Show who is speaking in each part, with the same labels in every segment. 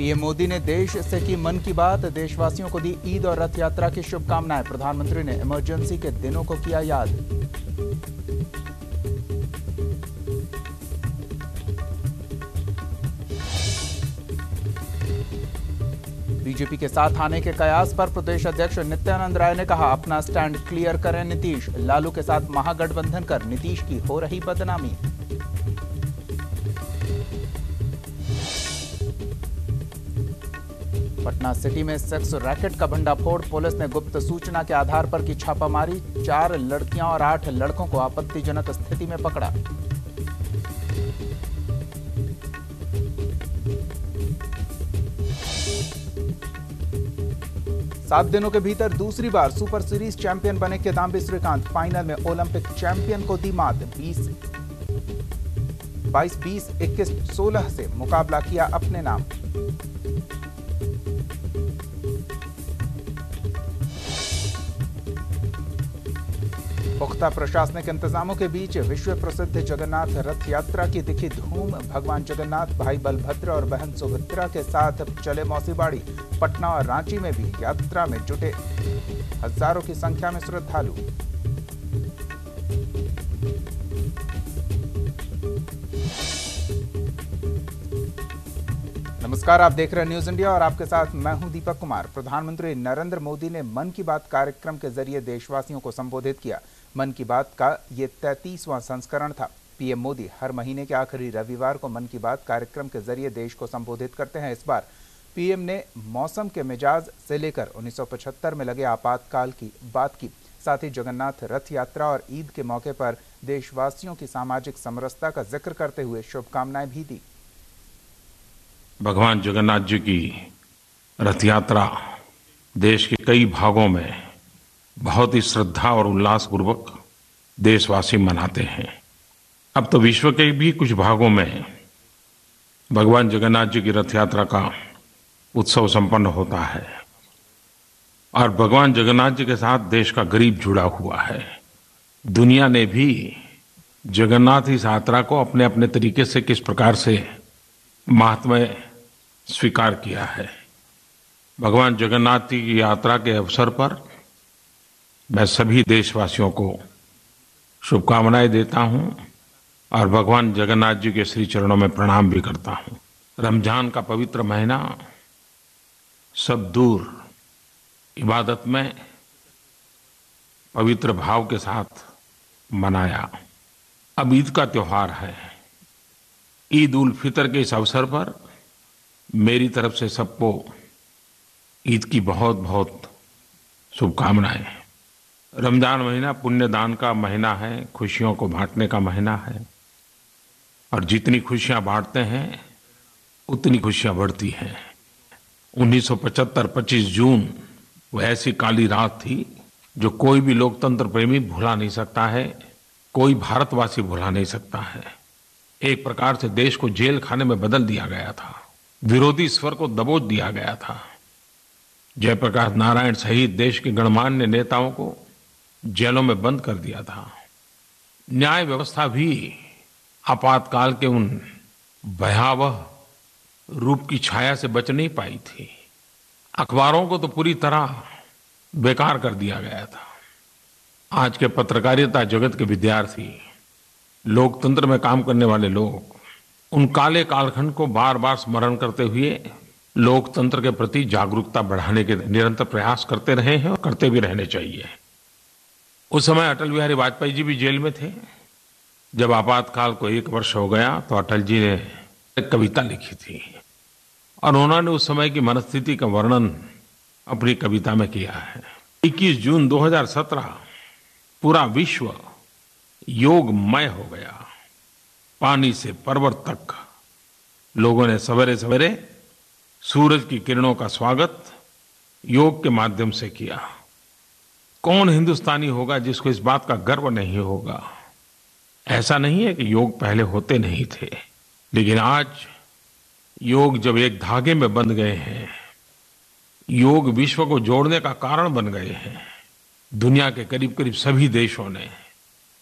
Speaker 1: PM Modi ने देश से की मन की बात, देशवासियों को दी ईद और रथ यात्रा की शुभकामनाएं। प्रधानमंत्री ने इमरजेंसी के दिनों को किया याद। बीजेपी के साथ आने के कयास पर प्रदेश अध्यक्ष नित्यानंद राय ने कहा, अपना स्टैंड क्लियर करें नीतीश। लालू के साथ महागठबंधन कर नीतीश की हो रही बदनामी। पटना सिटी में सेक्स रैकेट का भंडाफोड़, पुलिस ने गुप्त सूचना के आधार पर की छापामारी। 4 लड़कियां और 8 लड़कों को आपत्तिजनक स्थिति में पकड़ा। सात दिनों के भीतर दूसरी बार सुपर सीरीज चैंपियन बने किदांबी श्रीकांत। फाइनल में ओलंपिक चैंपियन को दी मात। 22-20, 21-16 से मुकाबला किया अपने नाम। पुख्ता प्रशासनिक इंतजामों के बीच विश्व प्रसिद्ध जगन्नाथ रथ यात्रा की दिखी धूम। भगवान जगन्नाथ भाई बलभद्र और बहन सुभद्रा के साथ चले मौसी बाड़ी। पटना और रांची में भी यात्रा में जुटे हजारों की संख्या में श्रद्धालु। नमस्कार, आप देख रहे हैं न्यूज इंडिया और आपके साथ मैं हूं दीपक कुमार। प्रधानमंत्री नरेंद्र मोदी ने मन की बात कार्यक्रम के जरिए देशवासियों को संबोधित किया। मन की बात का ये 33वां संस्करण था। पीएम मोदी हर महीने के आखिरी रविवार को मन की बात कार्यक्रम के जरिए देश को संबोधित करते हैं। इस बार पीएम ने मौसम के मिजाज से लेकर 1975 में लगे आपातकाल की बात की। साथ ही जगन्नाथ रथ यात्रा और ईद के मौके पर देशवासियों की सामाजिक समरसता का जिक्र करते हुए शुभकामनाएं भी दी।
Speaker 2: भगवान जगन्नाथ जी की रथ यात्रा देश के कई भागों में बहुत ही श्रद्धा और उल्लास पूर्वक देशवासी मनाते हैं। अब तो विश्व के भी कुछ भागों में भगवान जगन्नाथ जी की रथ यात्रा का उत्सव संपन्न होता है और भगवान जगन्नाथ जी के साथ देश का गरीब जुड़ा हुआ है। दुनिया ने भी जगन्नाथ इस यात्रा को अपने अपने तरीके से किस प्रकार से महात्म्य स्वीकार किया है। भगवान जगन्नाथ जी की यात्रा के अवसर पर मैं सभी देशवासियों को शुभकामनाएं देता हूं और भगवान जगन्नाथ जी के श्री चरणों में प्रणाम भी करता हूं। रमजान का पवित्र महीना सब दूर इबादत में पवित्र भाव के साथ मनाया। अब ईद का त्योहार है। ईद उल फितर के इस अवसर पर मेरी तरफ से सबको ईद की बहुत बहुत शुभकामनाएं। रमजान महीना पुण्य दान का महीना है, खुशियों को बांटने का महीना है और जितनी खुशियां बांटते हैं उतनी खुशियां बढ़ती हैं। 1975 25 जून वो ऐसी काली रात थी जो कोई भी लोकतंत्र प्रेमी भुला नहीं सकता है, कोई भारतवासी भुला नहीं सकता है। एक प्रकार से देश को जेल खाने में बदल दिया गया था, विरोधी स्वर को दबोच दिया गया था। जयप्रकाश नारायण सहित देश के गणमान्य नेताओं को जेलों में बंद कर दिया था। न्याय व्यवस्था भी आपातकाल के उन भयावह रूप की छाया से बच नहीं पाई थी। अखबारों को तो पूरी तरह बेकार कर दिया गया था। आज के पत्रकारिता जगत के विद्यार्थी, लोकतंत्र में काम करने वाले लोग उन काले कालखंड को बार बार स्मरण करते हुए लोकतंत्र के प्रति जागरूकता बढ़ाने के निरंतर प्रयास करते रहे हैं और करते भी रहने चाहिए। उस समय अटल बिहारी वाजपेयी जी भी जेल में थे। जब आपातकाल को 1 वर्ष हो गया तो अटल जी ने एक कविता लिखी थी और उन्होंने उस समय की मनस्थिति का वर्णन अपनी कविता में किया है। 21 जून 2017 पूरा विश्व योगमय हो गया। पानी से पर्वत तक लोगों ने सवेरे सवेरे सूरज की किरणों का स्वागत योग के माध्यम से किया। कौन हिंदुस्तानी होगा जिसको इस बात का गर्व नहीं होगा। ऐसा नहीं है कि योग पहले होते नहीं थे, लेकिन आज योग जब एक धागे में बंध गए हैं, योग विश्व को जोड़ने का कारण बन गए हैं। दुनिया के करीब करीब सभी देशों ने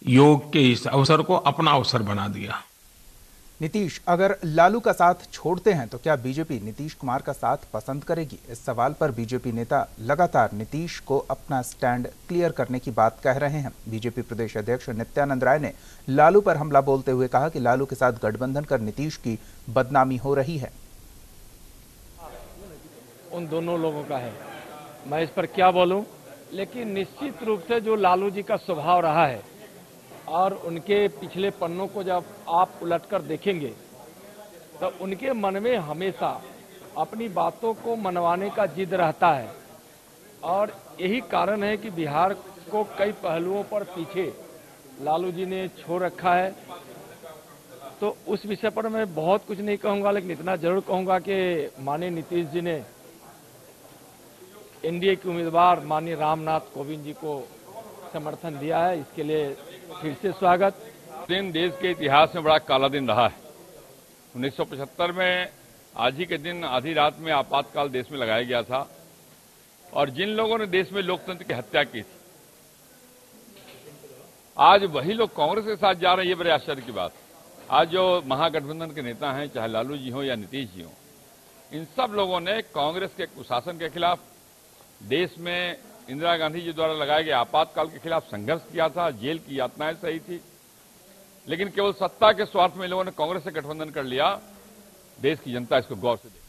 Speaker 2: योग के इस अवसर को अपना अवसर बना दिया।
Speaker 1: नीतीश अगर लालू का साथ छोड़ते हैं तो क्या बीजेपी नीतीश कुमार का साथ पसंद करेगी? इस सवाल पर बीजेपी नेता लगातार नीतीश को अपना स्टैंड क्लियर करने की बात कह रहे हैं। बीजेपी प्रदेश अध्यक्ष नित्यानंद राय ने लालू पर हमला बोलते हुए कहा कि लालू के साथ गठबंधन कर नीतीश की बदनामी हो रही है।
Speaker 3: उन दोनों लोगों का है, मैं इस पर क्या बोलूं, लेकिन निश्चित रूप से जो लालू जी का स्वभाव रहा है और उनके पिछले पन्नों को जब आप उलटकर देखेंगे तो उनके मन में हमेशा अपनी बातों को मनवाने का जिद रहता है और यही कारण है कि बिहार को कई पहलुओं पर पीछे लालू जी ने छोड़ रखा है। तो उस विषय पर मैं बहुत कुछ नहीं कहूंगा, लेकिन इतना जरूर कहूंगा कि माननीय नीतीश जी ने एनडीए के उम्मीदवार माननीय रामनाथ कोविंद जी को समर्थन दिया है, इसके लिए फिर से स्वागत।
Speaker 4: दिन देश के इतिहास में बड़ा काला दिन रहा है। 1975 में आज ही के दिन आधी रात में आपातकाल देश में लगाया गया था और जिन लोगों ने देश में लोकतंत्र की हत्या की थी, आज वही लोग कांग्रेस के साथ जा रहे हैं। ये बड़े आश्चर्य की बात। आज जो महागठबंधन के नेता हैं, चाहे लालू जी हो या नीतीश जी हो, इन सब लोगों ने कांग्रेस के कुशासन के खिलाफ, देश में इंदिरा गांधी जी द्वारा लगाए गए आपातकाल के खिलाफ संघर्ष किया था। जेल की यातनाएं सही थी, लेकिन केवल सत्ता के स्वार्थ में लोगों ने कांग्रेस से गठबंधन कर लिया। देश की जनता इसको गौर से देखे।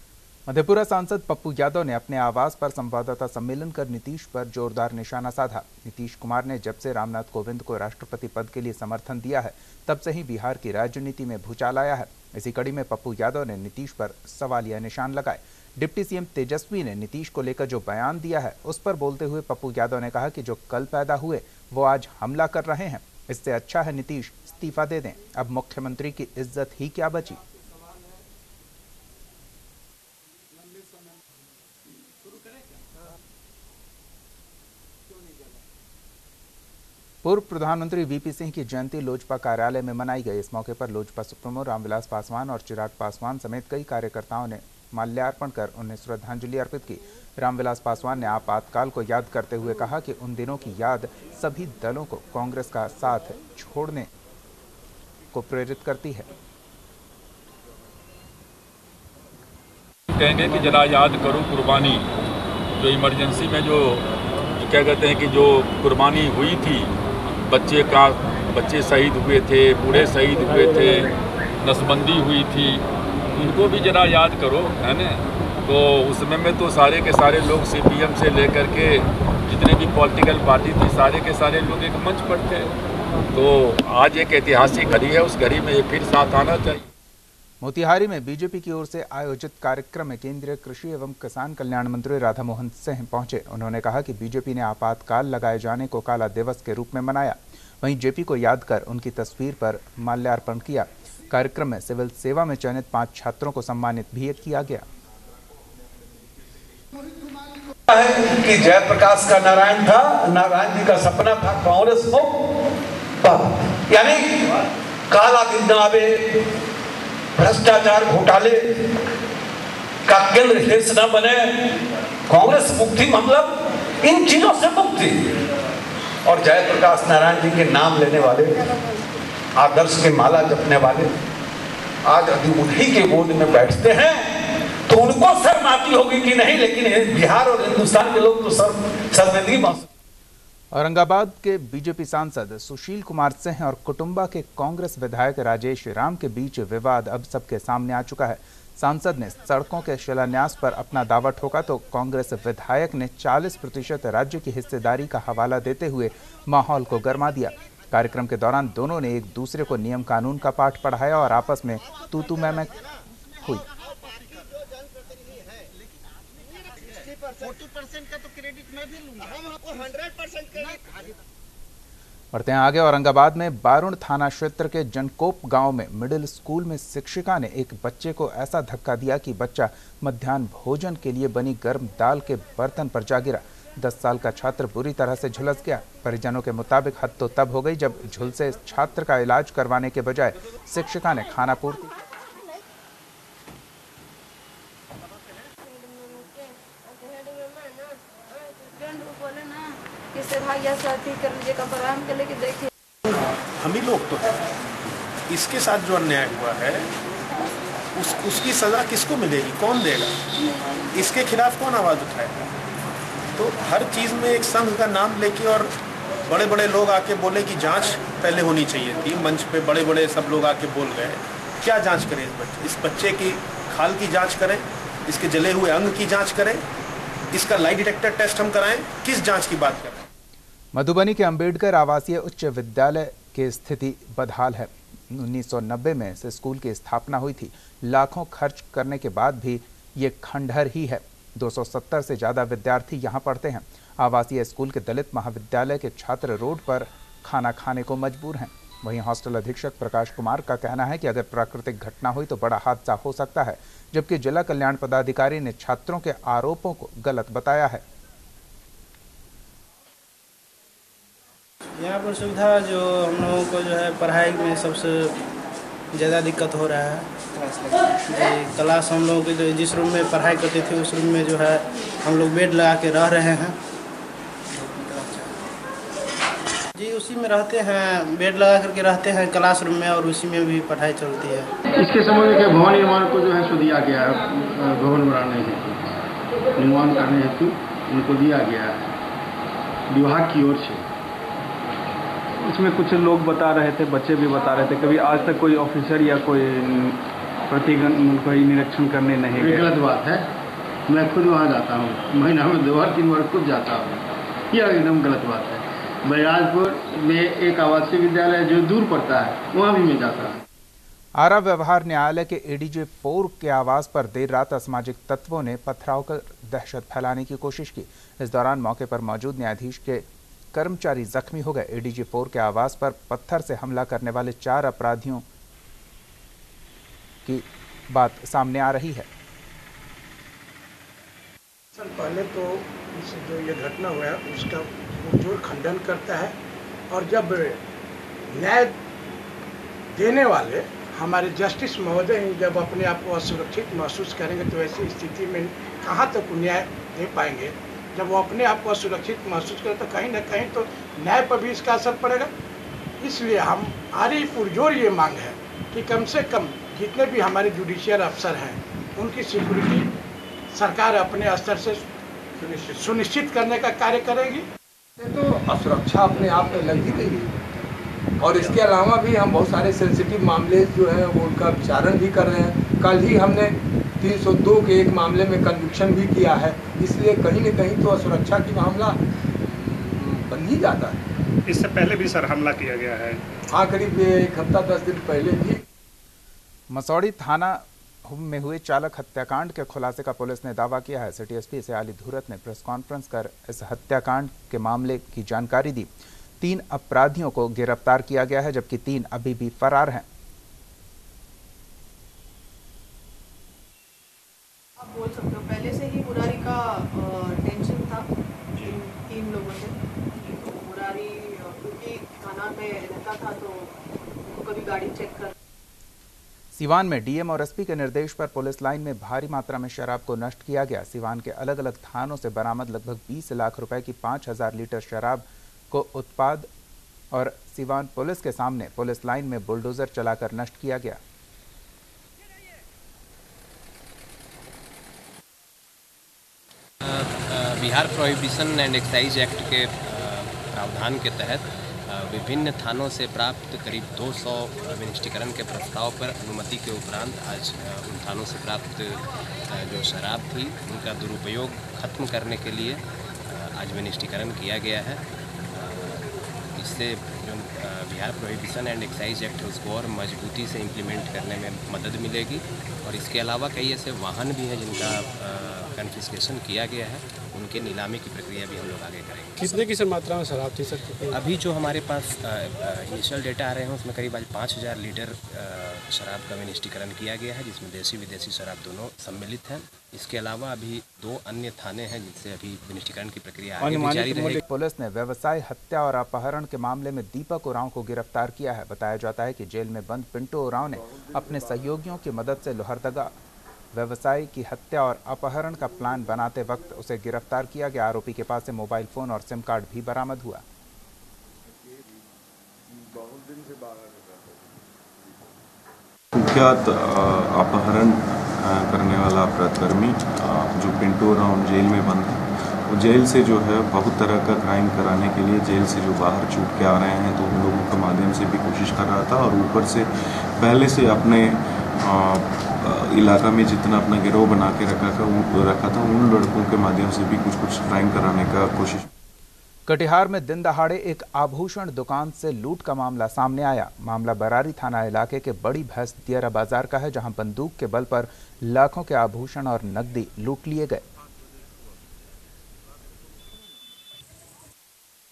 Speaker 1: मधेपुरा सांसद पप्पू यादव ने अपने आवास पर संवाददाता सम्मेलन कर नीतीश पर जोरदार निशाना साधा। नीतीश कुमार ने जब से रामनाथ कोविंद को राष्ट्रपति पद के लिए समर्थन दिया है, तब से ही बिहार की राजनीति में भूचाल आया है। इसी कड़ी में पप्पू यादव ने नीतीश पर सवालिया निशान लगाए। डिप्टी सीएम तेजस्वी ने नीतीश को लेकर जो बयान दिया है, उस पर बोलते हुए पप्पू यादव ने कहा कि जो कल पैदा हुए वो आज हमला कर रहे हैं। इससे अच्छा है नीतीश इस्तीफा दे दें, अब मुख्यमंत्री की इज्जत ही क्या बची। पूर्व प्रधानमंत्री वीपी सिंह की जयंती लोजपा कार्यालय में मनाई गई। इस मौके पर लोजपा सुप्रीमो रामविलास पासवान और चिराग पासवान समेत कई कार्यकर्ताओं ने माल्यार्पण कर उन्हें श्रद्धांजलि अर्पित की। रामविलास पासवान ने आपातकाल को याद करते हुए कहा कि उन दिनों की याद सभी दलों को कांग्रेस का साथ छोड़ने को प्रेरित करती है।
Speaker 5: कहेंगे कि जरा याद करो कुर्बानी, जो इमरजेंसी में जो क्या कहते हैं कि जो कुर्बानी हुई थी, बच्चे शहीद हुए थे, बूढ़े शहीद हुए थे, नसबंदी हुई थी, उनको भी जरा याद करो, है ना। तो उस समय में तो सारे के सारे लोग सीपीएम से लेकर के जितने भी पॉलिटिकल पार्टी थी, सारे के सारे लोग एक मंच पर थे। तो आज एक ऐतिहासिक घड़ी है, उस घड़ी में ये फिर साथ आना चाहिए।
Speaker 1: मोतिहारी में बीजेपी की ओर से आयोजित कार्यक्रम में केंद्रीय कृषि एवं किसान कल्याण मंत्री राधा मोहन सिंह पहुंचे। उन्होंने कहा कि बीजेपी ने आपातकाल लगाए जाने को काला दिवस के रूप में मनाया। वहीं जेपी को याद कर उनकी तस्वीर पर माल्यार्पण किया। कार्यक्रम में सिविल सेवा में चयनित 5 छात्रों को सम्मानित भी किया गया।
Speaker 6: कि जयप्रकाश का नारायण था, नारायण जी का सपना था कांग्रेस को, यानी काला दिन न आवे, भ्रष्टाचार घोटाले का केंद्र देश न बने, कांग्रेस मुक्ति मतलब इन चीजों से मुक्ति। और जयप्रकाश नारायण जी के नाम लेने वाले, आदर्श के माला जपने वाले आज अभी उन्हीं के गोद में बैठते हैं, तो उनको शर्म आती होगी कि नहीं, लेकिन बिहार और हिंदुस्तान के लोग तो शर्मिंदगी महसूस।
Speaker 1: औरंगाबाद के बीजेपी सांसद सुशील कुमार सिंह और कुटुंबा के कांग्रेस विधायक राजेश राम के बीच विवाद अब सबके सामने आ चुका है। सांसद ने सड़कों के शिलान्यास पर अपना दावा ठोका तो कांग्रेस विधायक ने 40% राज्य की हिस्सेदारी का हवाला देते हुए माहौल को गर्मा दिया। कार्यक्रम के दौरान दोनों ने एक दूसरे को नियम कानून का पाठ पढ़ाया और आपस में तू मैं हुई।
Speaker 7: 40% का तो क्रेडिट मैं भी लूंगा, हम आपको 100%
Speaker 1: बढ़ते हैं आगे। औरंगाबाद में बारुण थाना क्षेत्र के जनकोप गांव में मिडिल स्कूल में शिक्षिका ने एक बच्चे को ऐसा धक्का दिया कि बच्चा मध्याह्न भोजन के लिए बनी गर्म दाल के बर्तन पर जा गिरा। 10 साल का छात्र बुरी तरह से झुलस गया। परिजनों के मुताबिक हद तो तब हो गई जब झुलसे छात्र का इलाज करवाने के बजाय शिक्षिका ने खाना पूर्ति।
Speaker 8: हम ही लोग तो हैं। इसके साथ जो अन्याय हुआ है उसकी सज़ा किसको मिलेगी, कौन देगा, इसके खिलाफ कौन आवाज़ उठाएगा। तो हर चीज़ में एक संघ का नाम लेके और बड़े बड़े लोग आके बोले कि जांच पहले होनी चाहिए थी, मंच पे बड़े बड़े सब लोग आके बोल गए। क्या जांच करें इस बच्चे की खाल की जांच करें, इसके जले हुए अंग की जांच करें, इसका लाई डिटेक्टर टेस्ट हम कराएं, किस जांच की बात करें।
Speaker 1: मधुबनी के अंबेडकर आवासीय उच्च विद्यालय की स्थिति बदहाल है। 1990 में इस स्कूल की स्थापना हुई थी। लाखों खर्च करने के बाद भी ये खंडहर ही है। 270 से ज्यादा विद्यार्थी यहाँ पढ़ते हैं। आवासीय स्कूल के दलित महाविद्यालय के छात्र रोड पर खाना खाने को मजबूर हैं। वहीं हॉस्टल अधीक्षक प्रकाश कुमार का कहना है कि अगर प्राकृतिक घटना हुई तो बड़ा हादसा हो सकता है, जबकि जिला कल्याण पदाधिकारी ने छात्रों के आरोपों को गलत बताया है।
Speaker 9: यहाँ पर सुविधा जो हम लोगों को जो है पढ़ाई में सबसे ज़्यादा दिक्कत हो रहा है जी। क्लास हम लोगों के जिस रूम में पढ़ाई करते थे उस रूम में जो है हम लोग बेड लगा के रह रहे हैं जी, उसी में रहते हैं, बेड लगा करके रहते हैं क्लासरूम में और उसी में भी पढ़ाई चलती है।
Speaker 10: इसके संबंध में भवन निर्माण को जो है सो दिया गया है, भवन बनाने हेतु निर्माण करने हेतु उनको दिया गया है विभाग की ओर से।
Speaker 11: इसमें कुछ लोग बता रहे थे, बच्चे भी बता रहे थे, कभी आज तक कोई ऑफिसर या कोई कोई निरीक्षण करने नहीं गए।
Speaker 10: गलत बात है, मैं खुद वहाँ जाता हूँ, महीना में 2 बार 3 बार खुद जाता हूँ, यह एकदम गलत बात है। बैराजपुर में एक आवासीय विद्यालय जो दूर पड़ता है वहाँ भी मैं जाता हूँ।
Speaker 1: आरा व्यवहार न्यायालय के एडीजे 4 के आवास पर देर रात असामाजिक तत्वों ने पथराव कर दहशत फैलाने की कोशिश की। इस दौरान मौके पर मौजूद न्यायाधीश के कर्मचारी जख्मी हो गए। एडीजे 4 के आवास पर पत्थर से हमला करने वाले 4 अपराधियों की बात सामने आ रही है।
Speaker 12: सर पहले तो जो ये घटना हुआ उसका पुरजोर खंडन करता है, और जब न्याय देने वाले हमारे जस्टिस महोदय जब अपने आप को असुरक्षित महसूस करेंगे तो ऐसी स्थिति में कहाँ तक न्याय दे पाएंगे। जब वो अपने आप को असुरक्षित महसूस करें तो कहीं ना कहीं तो न्याय पर भी इसका असर पड़ेगा। इसलिए हमारी पुरजोर ये मांग है कि कम से कम जितने भी हमारे जुडिशियल अफसर हैं उनकी सिक्योरिटी सरकार अपने स्तर से सुनिश्चित करने का कार्य करेगी।
Speaker 13: तो असुरक्षा अपने आप में लग ही गई है, और इसके अलावा भी हम बहुत सारे सेंसिटिव मामले जो हैं वो उनका विचारण भी कर रहे हैं। कल ही हमने 302 के एक मामले में कन्विक्शन भी किया है। इसलिए कहीं न कहीं तो असुरक्षा की मामला बन ही जाता है।
Speaker 14: इससे पहले भी सर हमला किया गया है।
Speaker 13: हाँ, करीब 1 हफ्ता 10 दिन पहले भी।
Speaker 1: मसौड़ी थाना में हुए चालक हत्याकांड के खुलासे का पुलिस ने दावा किया है। सिटी एसपी सयाली धूरत ने प्रेस कॉन्फ्रेंस कर इस हत्याकांड के मामले की जानकारी दी। 3 अपराधियों को गिरफ्तार किया गया है, जबकि 3 अभी भी फरार हैं।
Speaker 15: आप बोल सकते हो पहले से ही मुरारी का टेंशन था इन 3 लोगों से। तो मुरारी क्योंकि थाना में रहता था तो उनको कभी गाड़ी चेक कर।
Speaker 1: सीवान में डीएम और एसपी के निर्देश पर पुलिस लाइन में भारी मात्रा में शराब को नष्ट किया गया। सीवान के अलग अलग थानों से बरामद लगभग 20 लाख रुपए की 5000 लीटर शराब को उत्पाद और सीवान पुलिस के सामने पुलिस लाइन में बुलडोजर चलाकर नष्ट किया गया।
Speaker 16: Bihar prohibition and excise act के प्रावधान के तहत विभिन्न थानों से प्राप्त करीब 200 विनिष्टीकरण के प्रस्ताव पर अनुमति के उपरांत आज उन थानों से प्राप्त जो शराब थी उनका दुरुपयोग खत्म करने के लिए आज विनिष्टीकरण किया गया है। इससे जो Bihar prohibition and excise act है उसको और मजबूती से इम्प्लीमेंट करने में मदद मिलेगी। और इसके अलावा कई ऐसे वाहन भी हैं जिनका कन्फिस्केशन किया गया है, उनके नीलामी की प्रक्रिया भी हम लोग आगे करेंगे।
Speaker 14: कितने की सर मात्रा में शराब थी सर?
Speaker 16: अभी जो हमारे पास इनिशियल डेटा आ रहे हैं उसमें करीब आज 5000 लीटर शराब का विनिष्टीकरण किया गया है, जिसमें देसी विदेशी शराब दोनों सम्मिलित हैं। इसके अलावा अभी 2 अन्य थाने हैं जिनसे अभी विनिष्टीकरण की प्रक्रिया आगे भी जारी रहेगी।
Speaker 1: पुलिस ने व्यवसाय हत्या और अपहरण के मामले में दीपक उरांव को गिरफ्तार किया है। बताया जाता है कि जेल में बंद पिंटू उरांव ने अपने सहयोगियों की मदद से लोहरदगा व्यवसायी की हत्या और अपहरण का प्लान बनाते वक्त उसे गिरफ्तार किया गया। आरोपी के पास से मोबाइल फोन और सिम कार्ड भी बरामद हुआ।
Speaker 17: कुख्यात अपहरण करने वाला अपराधकर्मी जो पिंटू राम जेल में बंद है, वो जेल से जो है बहुत तरह का क्राइम कराने के लिए जेल से जो बाहर छूट के आ रहे हैं तो उन लोगों के माध्यम से भी कोशिश कर रहा था, और ऊपर से पहले से अपने इलाका में जितना अपना गिरोह बना के रखा था उन लड़कों के माध्यम से भी कुछ क्राइम कराने का कोशिश।
Speaker 1: कटिहार में दिन दहाड़े एक आभूषण दुकान से लूट का मामला सामने आया। मामला बरारी थाना इलाके के बड़ी भैंस दियारा बाजार का है, जहां बंदूक के बल पर लाखों के आभूषण और नकदी लूट लिए गए।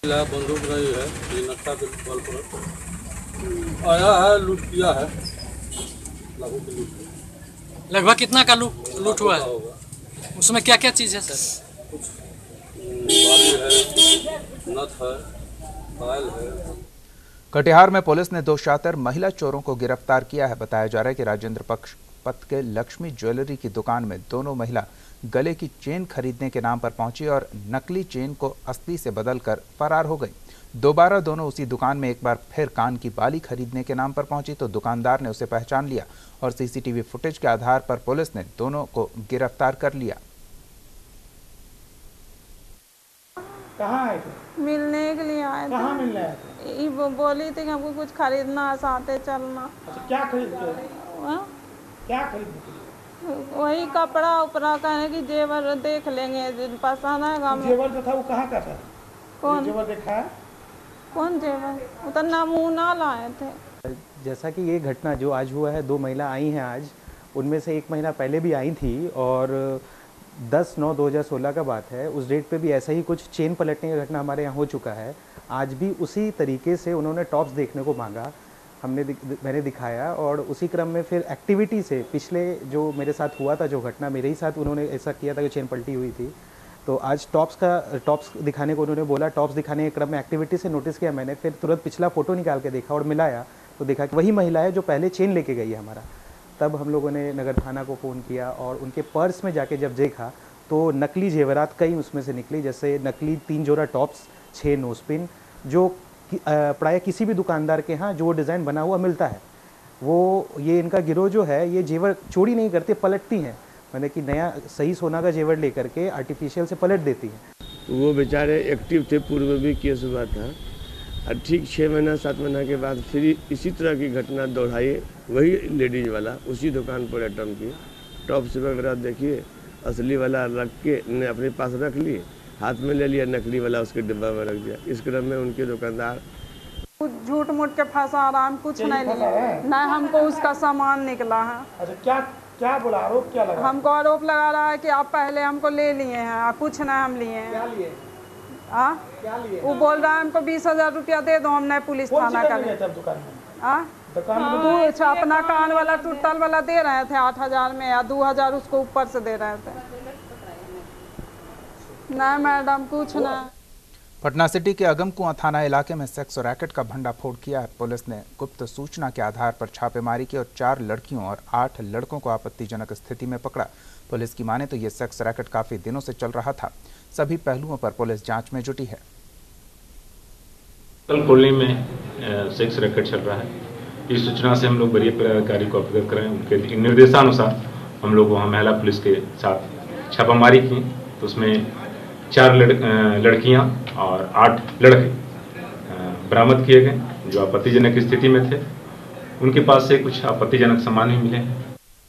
Speaker 18: बंदूक नहीं है, ये नक्शा के बल पर आया है, लूट किया है।
Speaker 19: लगभग कितना का लूट हुआ है? उसमें क्या क्या चीज़ है सर?
Speaker 18: बाली है, नथ है, फाइल है।
Speaker 1: कटिहार में पुलिस ने 2 शातिर महिला चोरों को गिरफ्तार किया है। बताया जा रहा है कि राजेंद्र पथ के लक्ष्मी ज्वेलरी की दुकान में दोनों महिला गले की चेन खरीदने के नाम पर पहुंची और नकली चेन को असली से बदलकर फरार हो गई। दोबारा दोनों उसी दुकान में एक बार फिर कान की बाली खरीदने के नाम पर पहुंची तो दुकानदार ने उसे पहचान लिया और सीसीटीवी फुटेज के आधार पर पुलिस ने दोनों को गिरफ्तार कर लिया।
Speaker 12: कहाँ आए थे?
Speaker 20: मिलने के लिए आए थे।
Speaker 12: कहाँ मिलने आए थे?
Speaker 20: ये बोली थी कि हमको कुछ खरीदना है, साथे चलना।
Speaker 12: अच्छा, क्या खरीद के? क्या खरीदने?
Speaker 20: वही कपड़ा उपड़ा, कहने की जेवर देख लेंगे, पसंद आएगा।
Speaker 12: जेवर जो था वो कहाँ का था?
Speaker 20: कौन
Speaker 12: जेवर देखा है?
Speaker 20: कौन जेवर? वो तो नमूना लाए थे।
Speaker 21: जैसा कि ये घटना जो आज हुआ है, 2 महिला आई हैं आज, उनमें से एक महिला पहले भी आई थी और 10/9/2016 का बात है, उस डेट पे भी ऐसा ही कुछ चेन पलटने का घटना हमारे यहाँ हो चुका है। आज भी उसी तरीके से उन्होंने टॉप्स देखने को मांगा, मैंने दिखाया और उसी क्रम में फिर एक्टिविटी से पिछले जो मेरे साथ हुआ था, जो घटना मेरे ही साथ उन्होंने ऐसा किया था कि चेन पलटी हुई थी, तो आज टॉप्स दिखाने को उन्होंने बोला। टॉप्स दिखाने के क्रम में एक्टिविटी से नोटिस किया मैंने, फिर तुरंत पिछला फ़ोटो निकाल के देखा और मिलाया तो देखा कि वही महिला है जो पहले चेन लेके गई है हमारा। तब हम लोगों ने नगर थाना को फ़ोन किया और उनके पर्स में जाके जब देखा तो नकली जेवरात कई उसमें से निकली, जैसे नकली 3 जोड़ा टॉप्स, 6 नोजपिन, जो प्राय किसी भी दुकानदार के यहाँ जो डिज़ाइन बना हुआ मिलता है। वो ये इनका गिरोह जो है ये जेवर चोरी नहीं करते, पलटती हैं, मैंने कि नया सही सोना का जेवर लेकर के आर्टिफिशियल से पलट देती हैं।
Speaker 22: वो बेचारे एक्टिव थे, पूर्व भी केस हुआ था और ठीक 6 महीना 7 महीना के बाद फिर इसी तरह की घटना दोहराई, वही लेडीज वाला उसी दुकान पर अटैम्प्ट की। टॉप्स वगैरह देखिए, असली वाला रख के ने अपने पास रख लिए, हाथ में ले लिया, नकली वाला उसके डिब्बा में रख दिया। इस क्रम में उनके दुकानदार
Speaker 20: झूठ मूठ के फंसा रहा, हम कुछ नहीं लिए, न हमको उसका सामान निकला है।
Speaker 12: अच्छा, क्या बोला, आरोप क्या लगा?
Speaker 20: हमको आरोप लगा रहा है कि आप पहले हमको ले लिए हैं, कुछ नहीं हम लिए हैं।
Speaker 12: क्या लिए? क्या लिए?
Speaker 20: वो बोल रहा है हमको 20,000 रुपया दे दो, हमने पुलिस थाना का
Speaker 12: दुकान में
Speaker 20: कुछ अपना कान वाला टूटल वाला दे रहे थे 8,000 में या 2,000 उसको ऊपर से दे रहे थे। नहीं मैडम, कुछ नहीं।
Speaker 1: पटना सिटी के अगमकुआं थाना इलाके में सेक्स रैकेट का भंडाफोड़ किया है। पुलिस ने गुप्त सूचना के आधार पर छापेमारी की और 4 लड़कियों और 8 लड़कों को आपत्तिजनक स्थिति में पकड़ा। पुलिस की माने तो ये सेक्स रैकेट काफी दिनों से चल रहा था। सभी पहलुओं पर पुलिस जांच में जुटी है।
Speaker 23: कल कॉलोनी में सेक्स रैकेट चल रहा है। इस सूचना से हम लोग वरीय पदाधिकारी को अवगत कराएं। उनके निर्देशानुसार हम लोग वहाँ महिला पुलिस के साथ छापामारी की, तो उसमें 4 लड़कियां और 8 लड़के बरामद किए गए जो आपत्तिजनक स्थिति में थे। उनके पास से कुछ आपत्तिजनक सामान भी मिले हैं।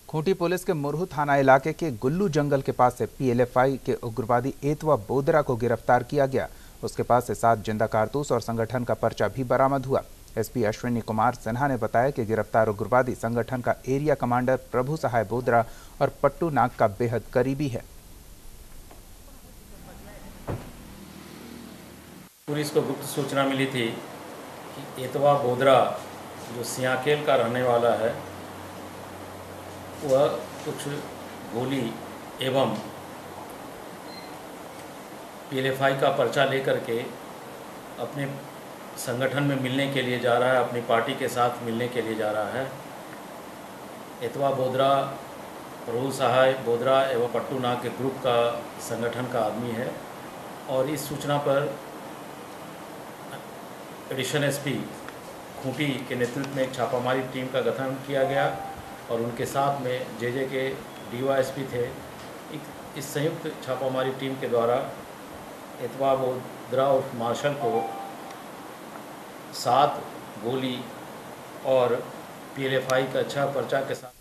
Speaker 1: खूंटी पुलिस के मुरहू थाना इलाके के गुल्लू जंगल के पास से PLFI के उग्रवादी एतवा बोदरा को गिरफ्तार किया गया। उसके पास से 7 जिंदा कारतूस और संगठन का पर्चा भी बरामद हुआ। SP अश्विनी कुमार सिन्हा ने बताया कि गिरफ्तार उग्रवादी संगठन का एरिया कमांडर प्रभु सहाय बोदरा और पट्टू नाग का बेहद करीबी है।
Speaker 24: पुलिस को गुप्त सूचना मिली थी कि एतवा बोदरा जो सियाकेल का रहने वाला है, वह कुछ गोली एवं PLFI का पर्चा लेकर के अपने संगठन में मिलने के लिए जा रहा है, अपनी पार्टी के साथ मिलने के लिए जा रहा है। एतवा बोदरा प्रभु सहाय बोदरा एवं पट्टू नाग के ग्रुप का संगठन का आदमी है और इस सूचना पर एडिशनल SP खूंटी के नेतृत्व में एक छापामारी टीम का गठन किया गया और उनके साथ में जे के DYSP थे। इस संयुक्त छापामारी टीम के द्वारा एतवा बोदरा उर्फ मार्शल को 7 गोली और PLFI का अच्छा पर्चा के साथ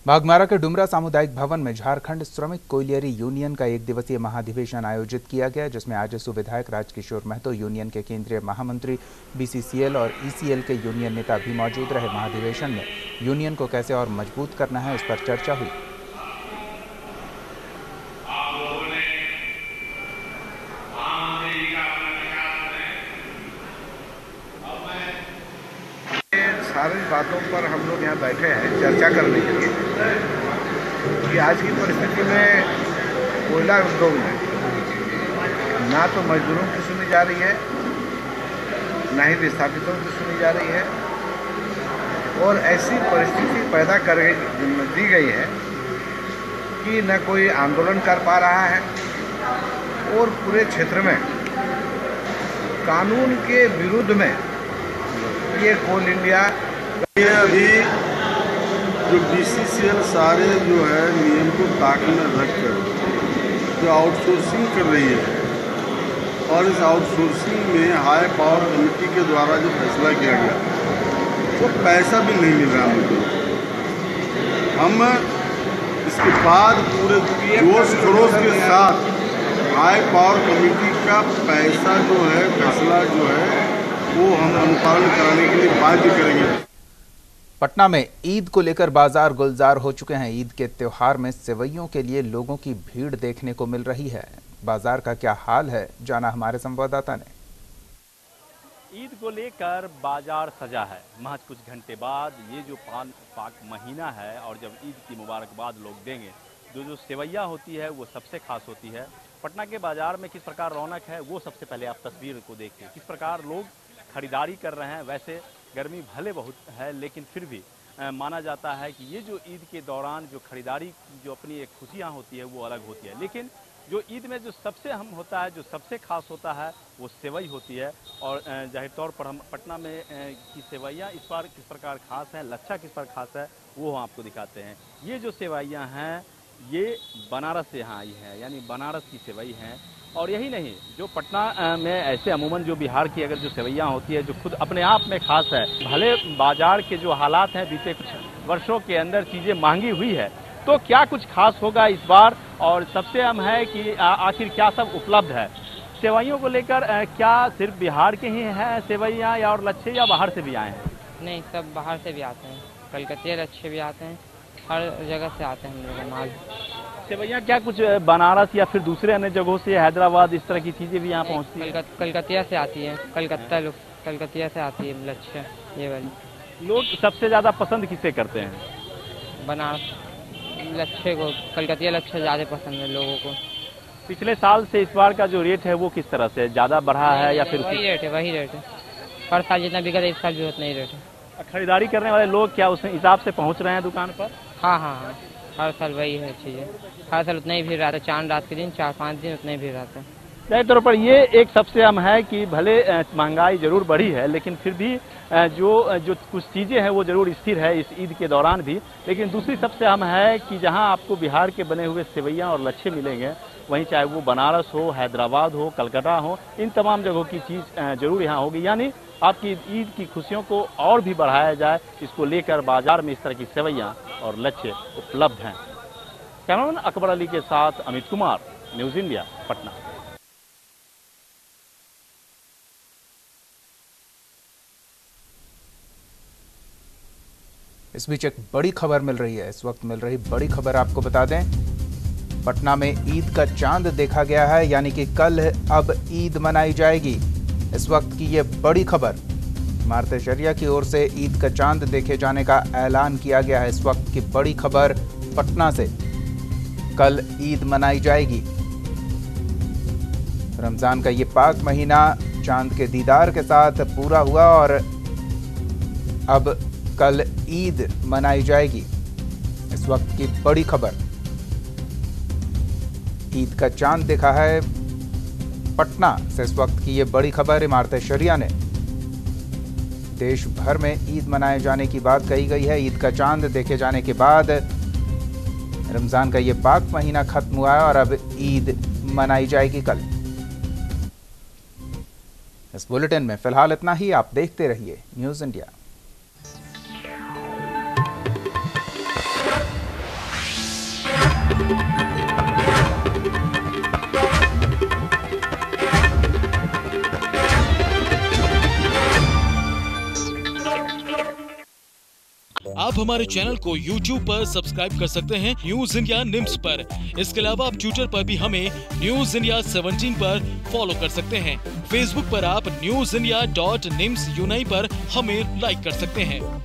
Speaker 1: बाघमारा के डुमरा सामुदायिक भवन में झारखंड श्रमिक कोयलियरी यूनियन का 1 दिवसीय महाधिवेशन आयोजित किया गया, जिसमें आजसू विधायक राजकिशोर महतो, यूनियन के केंद्रीय महामंत्री, BCCL और ECL के यूनियन नेता भी मौजूद रहे। महाधिवेशन में यूनियन को कैसे और मजबूत करना है, इस पर चर्चा हुई।
Speaker 2: सारी बातों पर हम लोग यहाँ बैठे हैं चर्चा करने के लिए कि आज की परिस्थिति में कोयला उद्योग में ना तो मजदूरों की सुनी जा रही है, ना ही विस्थापितों की सुनी जा रही है, और ऐसी परिस्थिति पैदा कर दी गई है कि न कोई आंदोलन कर पा रहा है और पूरे क्षेत्र में कानून के विरुद्ध में ये कोल इंडिया
Speaker 3: ये अभी जो BCCL सारे जो है नियम को ताक में रखकर जो आउटसोर्सिंग कर रही है और इस आउटसोर्सिंग में हाई पावर कमेटी के द्वारा जो फैसला किया गया वो पैसा भी नहीं मिल रहा मुझे। हम इसके बाद पूरे जोश खरोश के साथ हाई पावर कमेटी का पैसा जो है फैसला जो है वो हम अनुपालन कराने के लिए बाध्य करेंगे।
Speaker 1: पटना में ईद को लेकर बाजार गुलजार हो चुके हैं। ईद के त्योहार में सेवइयों के लिए लोगों की भीड़ देखने को मिल रही है। बाजार का क्या हाल है, जाना हमारे संवाददाता ने।
Speaker 4: ईद को लेकर बाजार सजा है। महज कुछ घंटे बाद ये जो पाक महीना है और जब ईद की मुबारकबाद लोग देंगे, जो सेवैया होती है वो सबसे खास होती है। पटना के बाजार में किस प्रकार रौनक है वो सबसे पहले आप तस्वीर को देखिए। किस प्रकार लोग खरीदारी कर रहे हैं। वैसे गर्मी भले बहुत है, लेकिन फिर भी माना जाता है कि ये जो ईद के दौरान जो खरीदारी की जो अपनी एक खुशियाँ होती है वो अलग होती है। लेकिन जो ईद में जो सबसे अहम होता है, जो सबसे खास होता है, वो सेवई होती है। और जाहिर तौर पर हम पटना में की सेवैयाँ इस बार किस प्रकार खास हैं, लच्छा किस प्रकार खास है, वो हम आपको दिखाते हैं। ये जो सेवैयाँ हैं ये बनारस से यहाँ आई हैं, यानी बनारस की सेवई हैं। और यही नहीं, जो पटना में ऐसे अमूमन जो बिहार की अगर जो सेवैयाँ होती है जो खुद अपने आप में खास है। भले बाजार के जो हालात हैं बीते कुछ वर्षों के अंदर चीज़ें महंगी हुई है, तो क्या कुछ खास होगा इस बार। और सबसे अहम है कि आखिर क्या सब उपलब्ध है। सेवैयों को लेकर क्या सिर्फ बिहार के ही हैं सेवैयाँ या और लच्छे, या बाहर से भी आए हैं?
Speaker 5: नहीं, सब बाहर से भी आते हैं। कलकतिया लच्छे भी आते हैं, हर जगह से आते हैं हम लोग माल।
Speaker 4: सेवैयाँ क्या कुछ बनारस या फिर दूसरे अन्य जगहों से, हैदराबाद, इस तरह की चीज़ें भी यहाँ पहुँचती हैं?
Speaker 5: कलकतिया से आती है, कलकतिया से आती है लच्छे ये वाली।
Speaker 4: लोग सबसे ज़्यादा पसंद किसे करते हैं?
Speaker 5: बनारस लच्छे को, कलकतिया लच्छे ज़्यादा पसंद है लोगों को।
Speaker 4: पिछले साल से इस बार का जो रेट है वो किस तरह से, ज़्यादा बढ़ा है या फिर
Speaker 5: वही रेट है। हर साल जितना बिका था इस साल भी उतना ही रेट है।
Speaker 4: खरीदारी करने वाले लोग क्या उस हिसाब से पहुँच रहे हैं दुकान पर?
Speaker 5: हाँ, हर साल वही है चीज़ें। हर साल उतना ही भीड़ रहता है, चांद रात के दिन 4-5 दिन उतना ही भीड़ रहता है।
Speaker 4: जाहिर तौर पर ये एक सबसे अहम है कि भले महंगाई जरूर बढ़ी है, लेकिन फिर भी जो कुछ चीज़ें हैं वो जरूर स्थिर है इस ईद के दौरान भी। लेकिन दूसरी सबसे अहम है कि जहां आपको बिहार के बने हुए सेवैयाँ और लच्छे मिलेंगे, वहीं चाहे वो बनारस हो, हैदराबाद हो, कलकत्ता हो, इन तमाम जगहों की चीज़ जरूर यहाँ होगी। यानी आपकी ईद की खुशियों को और भी बढ़ाया जाए, इसको लेकर बाजार में इस तरह की सेवैयाँ और लच्छे उपलब्ध हैं। कैमरामैन अकबर अली के साथ अमित कुमार, न्यूज़ इंडिया, पटना।
Speaker 1: इस बीच एक बड़ी खबर मिल रही है। इस वक्त मिल रही बड़ी खबर आपको बता दें, पटना में ईद का चांद देखा गया है, यानी कि कल अब ईद मनाई जाएगी। इस वक्त की ये बड़ी खबर, इमारत शरिया की ओर से ईद का चांद देखे जाने का ऐलान किया गया है। इस वक्त की बड़ी खबर पटना से, कल ईद मनाई जाएगी। रमजान का ये पाक महीना चांद के दीदार के साथ पूरा हुआ और अब कल ईद मनाई जाएगी। इस वक्त की बड़ी खबर, ईद का चांद देखा है पटना से। इस वक्त की ये बड़ी खबर इमारत शरिया ने देश भर में ईद मनाए जाने की बात कही गई है। ईद का चांद देखे जाने के बाद रमजान का ये पाक महीना खत्म हुआ है और अब ईद मनाई जाएगी कल। इस बुलेटिन में फिलहाल इतना ही। आप देखते रहिए न्यूज़ इंडिया।
Speaker 6: आप हमारे चैनल को YouTube पर सब्सक्राइब कर सकते हैं न्यूज इंडिया निम्स पर। इसके अलावा आप ट्विटर पर भी हमें न्यूज इंडिया 17 पर फॉलो कर सकते हैं। फेसबुक पर आप newsindia.nimsuni पर हमें लाइक कर सकते हैं।